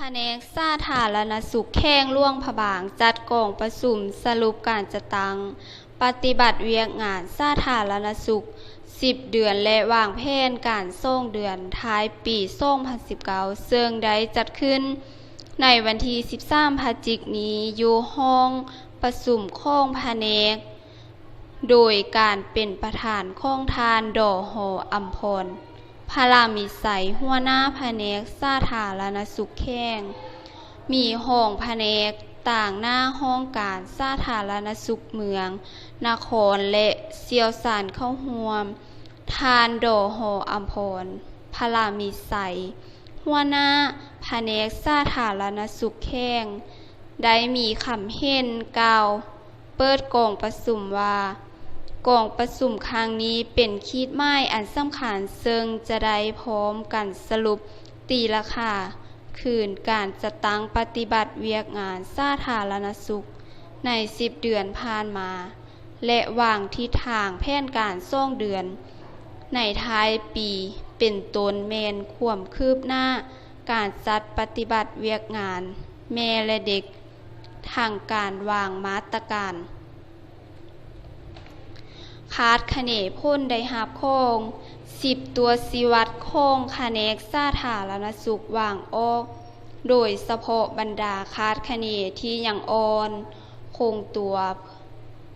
แผนกสาธารณสุขแข้งหลวงพระบางจัดกองประชุมสรุปการจัดตั้งปฏิบัติเวียกงานสาธารณสุข10 เดือนและวางแผนการส่งเดือนท้ายปี2019ซึ่งได้จัดขึ้นในวันที่13 พฤศจิกายนนี้อยู่ห้องประชุมของแผนกโดยการเป็นประธานของทานดอหออัมพรพลามิไสหัวหน้าแผนกสาธารณสุขแข้งมีห้องแผนกต่างหน้าห้องการสาธารณสุขเมืองนครและเซียวสานเข้าร่วมทานดอหออัมพรพลามิไสหัวหน้าแผนกสาธารณสุขแข้งได้มีคำเห็นกล่าวเปิดกองประชุมว่ากองประชุมครั้งนี้เป็นขีดหมายอันสำคัญซึ่งจะได้พร้อมกันสรุปตีราคาคืนการจัดตั้งปฏิบัติเวียกงานสาธารณสุขใน10 เดือนผ่านมาและวางทิศทางแผนการส่งเดือนในท้ายปีเป็นต้นแม่นความคืบหน้าการจัดปฏิบัติเวียกงานแม่และเด็กทางการวางมาตรการคาดคะเนพ้นได้รับโครง10 ตัวชีวัดโครงแผนกสาธารณสุขวางออกโดยเฉพาะบรรดาคาดคะเนที่ยังอ่อนคงตัว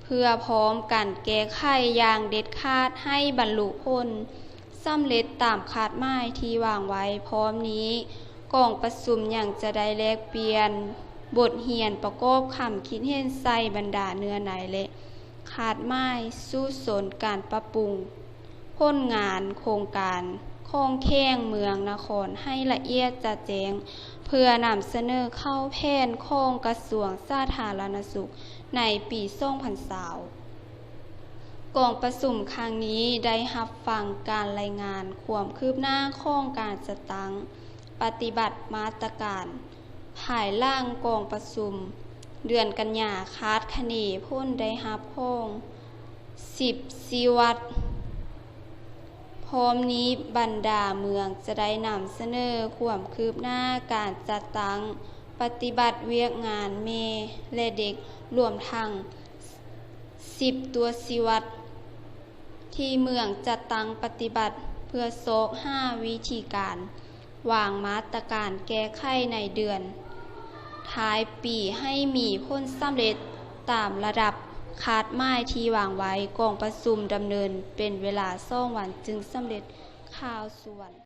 เพื่อพร้อมกันแก้ไขอย่างเด็ดขาดให้บรรลุผลสำเร็จตามคาดหมายที่วางไว้พร้อมนี้กองประชุมยังจะได้แลกเปลี่ยนบทเรียนประกอบคำคิดเห็นใส่บรรดาเนื้อในและคาดหมายสู่สนการปรับปรุงผลงานโครงการของแข้งเมืองนครให้ละเอียดจัดแจงเพื่อนำเสนอเข้าแผนของกระทรวงสาธารณสุขในปี2020กองประชุมครั้งนี้ได้รับฟังการรายงานความคืบหน้าของการจัดตั้งปฏิบัติมาตรการภายหลังกองประชุมเดือนกันยาคาดคะเนพ้นได้รับโครง10 ชีวัดพร้อมนี้บรรดาเมืองจะได้นำเสนอความคืบหน้าการจัดตั้งปฏิบัติเวียกงานแม่และเด็กรวมทั้ง10 ตัวชีวัดที่เมืองจัดตั้งปฏิบัติเพื่อโซก5 วิธีการวางมาตรการแก้ไขในเดือนท้ายปีให้มีผลสำเร็จตามระดับคาดหมายที่วางไว้กองประชุมดำเนินเป็นเวลา2 วันจึงสำเร็จข่าวส่วน